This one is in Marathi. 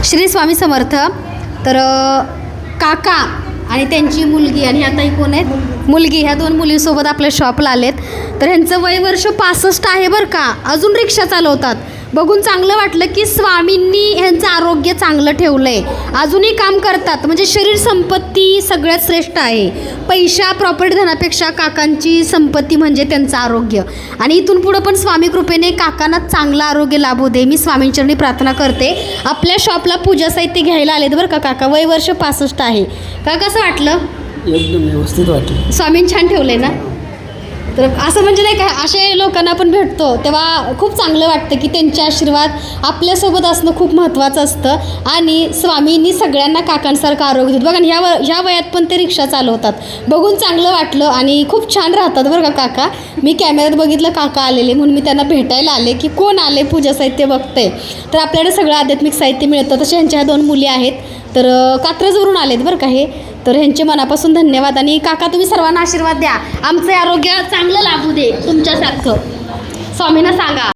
श्री स्वामी समर्थ. तर काका आणि त्यांची मुलगी आणि आता कोण आहेत मुलगी, ह्या दोन मुलीसोबत आपल्या शॉपला आलेत. तर ह्यांचं वय वर्ष 65 आहे बरं का. अजून रिक्षा चालवतात. बघून चांगलं वाटलं की स्वामींनी ह्यांचं आरोग्य चांगलं ठेवलं आहे. अजूनही काम करतात. म्हणजे शरीर संपत्ती सगळ्यात श्रेष्ठ आहे. पैसा प्रॉपर्टी धनापेक्षा काकांची संपत्ती म्हणजे त्यांचं आरोग्य. आणि इथून पुढं पण स्वामी कृपेने काकांना चांगलं आरोग्य लाभू दे मी स्वामींचरणी प्रार्थना करते. आपल्या शॉपला पूजा साहित्य घ्यायला आलेत बरं का काका. वय वर्ष 65 आहे. का कसं वाटलं? एकदम व्यवस्थित वाटलं. स्वामींनी छान ठेवलं आहे ना. तर असं म्हणजे नाही का, असे लोकांना आपण भेटतो तेव्हा खूप चांगलं वाटतं की त्यांचे आशीर्वाद आपल्यासोबत असणं खूप महत्त्वाचं असतं. आणि स्वामींनी सगळ्यांना काकांसारखं आरोग्य देत. बघा ह्या वयात पण ते रिक्षा चालवतात. बघून चांगलं वाटलं आणि खूप छान राहतात बरं का काका. मी कॅमेऱ्यात बघितलं काका आलेले म्हणून मी त्यांना भेटायला आले की कोण आले पूजा साहित्य बघते. तर आपल्याकडे सगळं आध्यात्मिक साहित्य मिळतं. तसे ह्यांच्या 2 मुली आहेत. तर कात्रजवरून आलेत बरं का हे. तर ह्यांचे मनापासून धन्यवाद. आणि काका तुम्ही सर्वांना आशीर्वाद द्या. आमचे आरोग्य चांगलं लाभू दे तुमच्यासारखं. स्वामींना सांगा.